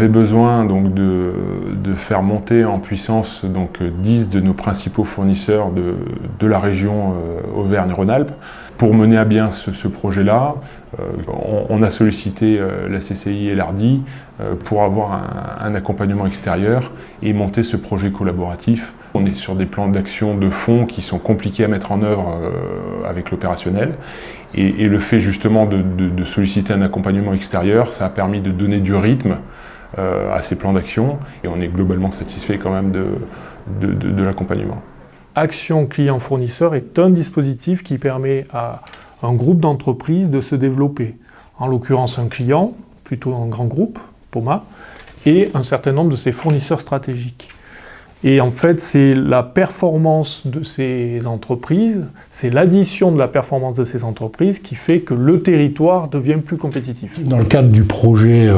avait besoin donc, de faire monter en puissance donc, 10 de nos principaux fournisseurs de la région Auvergne-Rhône-Alpes. Pour mener à bien ce projet-là, on a sollicité la CCI et l'ARDI pour avoir un accompagnement extérieur et monter ce projet collaboratif. On est sur des plans d'action de fond qui sont compliqués à mettre en œuvre avec l'opérationnel. Et le fait justement de solliciter un accompagnement extérieur, ça a permis de donner du rythme à ces plans d'action. Et on est globalement satisfait quand même de l'accompagnement. Action client-fournisseur est un dispositif qui permet à un groupe d'entreprises de se développer. En l'occurrence, un client, plutôt un grand groupe, Poma, et un certain nombre de ses fournisseurs stratégiques. Et en fait, c'est la performance de ces entreprises, c'est l'addition de la performance de ces entreprises qui fait que le territoire devient plus compétitif. Dans le cadre du projet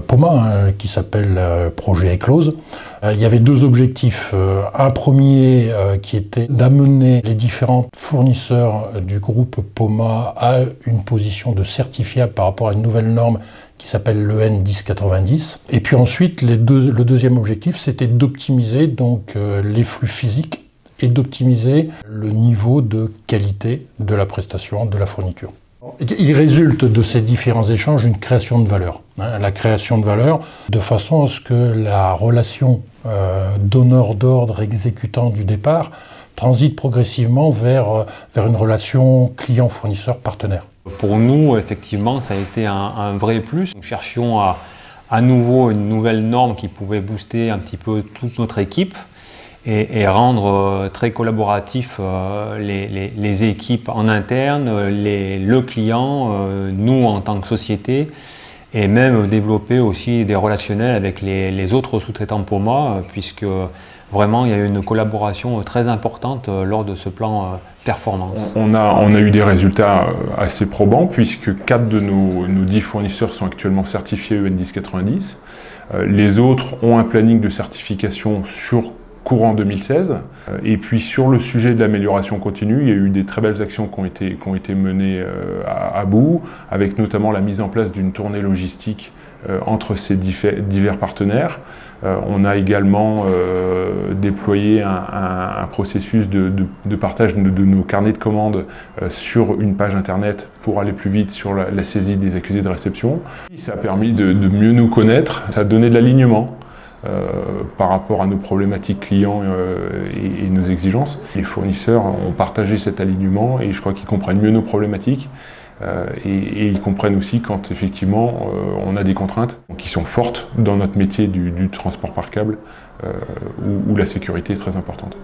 Poma, qui s'appelle projet Eclose, il y avait deux objectifs. Un premier qui était d'amener les différents fournisseurs du groupe Poma à une position de certifiable par rapport à une nouvelle norme qui s'appelle l'EN 1090. Et puis ensuite, le deuxième objectif, c'était d'optimiser donc les flux physiques et d'optimiser le niveau de qualité de la prestation, de la fourniture. Il résulte de ces différents échanges une création de valeur. La création de valeur de façon à ce que la relation donneur d'ordre exécutant du départ transite progressivement vers une relation client-fournisseur-partenaire. Pour nous, effectivement, ça a été un vrai plus. Nous cherchions à nouveau une nouvelle norme qui pouvait booster un petit peu toute notre équipe et rendre très collaboratif les équipes en interne, le client, nous en tant que société, et même développer aussi des relationnels avec les autres sous-traitants Poma, puisque vraiment il y a eu une collaboration très importante lors de ce plan performance. On a eu des résultats assez probants, puisque 4 de nos 10 fournisseurs sont actuellement certifiés EN 1090. Les autres ont un planning de certification sur courant 2016. Et puis sur le sujet de l'amélioration continue, il y a eu des très belles actions qui ont été menées à bout, avec notamment la mise en place d'une tournée logistique entre ces divers partenaires. On a également déployé un processus de partage de nos carnets de commandes sur une page internet pour aller plus vite sur la saisie des accusés de réception. Ça a permis de mieux nous connaître, ça a donné de l'alignement par rapport à nos problématiques clients et nos exigences. Les fournisseurs ont partagé cet alignement et je crois qu'ils comprennent mieux nos problématiques. Et ils comprennent aussi quand effectivement on a des contraintes qui sont fortes dans notre métier du transport par câble où la sécurité est très importante.